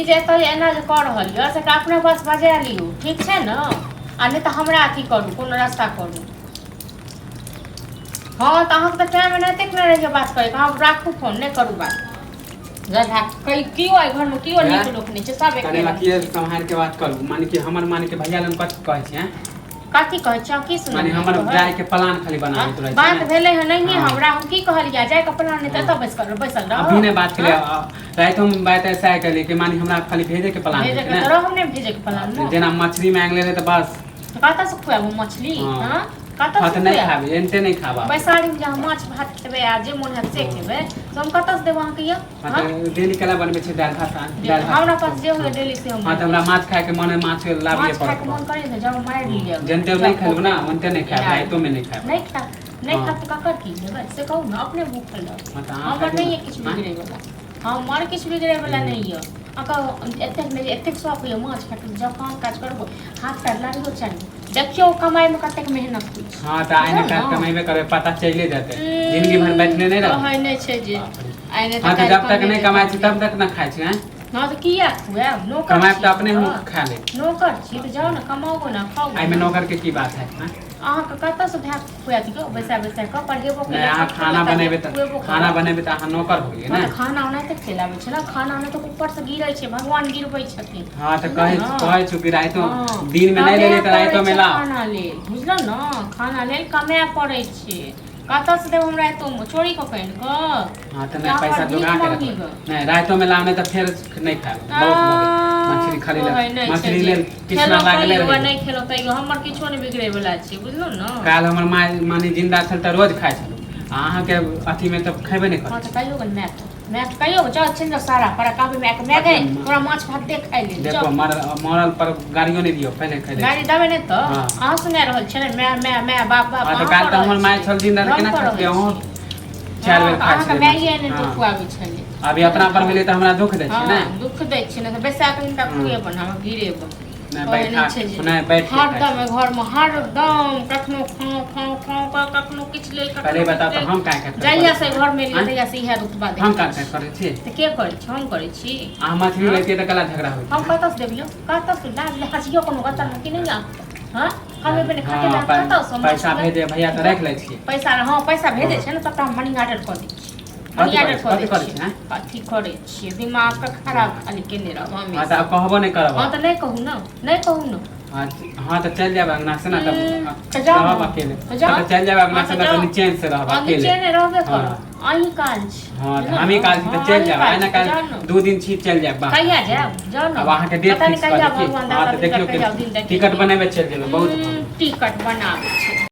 ई जे एतऽ एना जे कऽ रहल यऽ से अपने पास बजा लियौ, ठीक छै ने? आ नहि तऽ हमरा अथी करू, कोनो रास्ता करू। हाँ तऽ अहाँके तऽ टाइम एनाहिते नहि रहैए बात करैके, अहाँ राखू फोन, नहि करू बात। कियो अइ घरमे कियो नीक लोक नहि छै, सब तने बाकी सम्हार के बात करू। मान के हमर मान के भैया लग कथि कहै छै? कथी कहै छै? की सुन? माने हमर जाय के प्लान खाली बनाबैत रहै छै। बात भेलै है नहीं हमरा, हम की कहलियै जाय के प्लान नहीं त बैसल रहो। अभी ने बात केलिए, रात हम बात ऐसा केलिए कि माने हमरा खाली भेजे के प्लान भेजे के तो हम नहीं भेजे के प्लान में। जेना मछली मांग ले त बस कत से खुआबो मछली? हां कत से नहीं खाबे, एनते नहीं खाबा। बैसारी में जहां माछ भात खेबे आ जे मन है से खेबे, तो हम कत से देबो अहाँ के ये? हां डेली कला बनबे छै दाल भात। हमरा पास जे हो डेली से हम। हां त हमरा माछ खाए के मन है, माछ लाबिए पड़त। माछ खाए के मन करे न जब मार लिया। जनते नहीं खेलबो ना, मनते नहीं खाए, रातो में नहीं खाए। नहीं खा तो काकर की लेबे से कहू ना, अपने भूख रह। हमर नहीं है किछ बिगड़े वाला, हमर किछ बिगड़े वाला नहीं है। एतेक शौक है माछ खाए के, जब काम काज करबो हाथ पैर लागियो चाहिए। देखियो कमाई में कतेक मेहनत होई छै। हां त आइने काज कमाइबे करे पता चले जाते, जिंदगी भर बैठने नहीं रह। कहै नहीं छै जे आइने हां त जब तक नहीं कमाई छी तब तक ना खाई छी। हैं हां त किया खुआ नौकर कमाई त अपने हम खा ले। नौकर छी त जाओ ना कमाओ ना खाओ। आई में नौकर के की बात है? अहाँ के कत से भात खुआ दियो बैसा बैसा के पढ़ेबो के। अहाँ खाना बनेबे त अहाँ नौकर होइए ना। खाना ओना तक चलाबे छै ना, खाना ओना तो ऊपर से गिरै छै, भगवान गिरबै छथिन। हां त कहै छु कि रातो दिन में नहीं लेले त रातो में ला खाना ले, बुझलो ना? खाना ले कमाए पड़ै छै। कत से देब हमरा तो चोरी क कइन क? हां त नहीं पैसा जोगा के नहीं रातो में लाने त फिर नहीं खाए। बहुत मछली खाली ले, मछली ले कितना लागले रे। नहीं खेलो त हमर किछो नहीं बिगड़े वाला छै, बुझलो ना? काल हमर मानी जिंदा छल त रोज खाय छल, अहाँ के अथी में त खैबे नहीं कर। हां त कहियो गन मैं कहियो चल छिन सारा पर काबे मैं गए तोरा माछ भात दे खाइ ले। देखो मरल पर गाड़ियो नहीं दियो, पहले खाइ ले गाड़ी दबे नहीं त अहाँ सुने रहल छै मैं बाप हां त काल त हमर माय छल जिंदा केना खते हो? 4 बेर खाइ छै। मैं ये नहीं तो खुआबे छले। अभी अपना पर मिले त हमरा दुख दै छै ना। दुख दै छै ना त बैसा के इनका खुएबन हम गिरेब। नहीं बैठ के हरदम घर में हरदम कखनो खाओ कखनो किछ लेल अरे बता तो हम का करते जइया से घर में ले जइया से इहे रुतबा दे। हम का करे छी त के करे छी? हम करे छी। आ मछली लेते त कला झगड़ा होई। हम कत से देबियो? कत से लाज हसियो कोनो गतर में कि नहीं आ? हां हमें बने खाके कत से पैसा भेजे भैया त रख ले छी। पैसा हां पैसा भेजे छै ना त हम मनी ऑर्डर कर दै छी। मनी ऑर्डर कर दै छी। कथी करे छी? दिमाग का खराब खाली केने रह हम। हां त कहबो नहीं करब। हां त नहीं कहू ना, नहीं कहू ना। हां त चल जाब अंगना से ना, तब रहब अकेले। तो चल जाब अंगना से ना, नीचे से रहब अकेले। नीचे ने रहबे कर अही काल छी। हां हम ही काल छी त चल जाब, आना काल 2 दिन छी चल जाब। कहिया जाब? जाओ ना। अब अहाँ के डेट फिक्स कर दी। हां त देखियो टिकट बनाबे चल जेबे। बहुत टिकट बनाबे छै।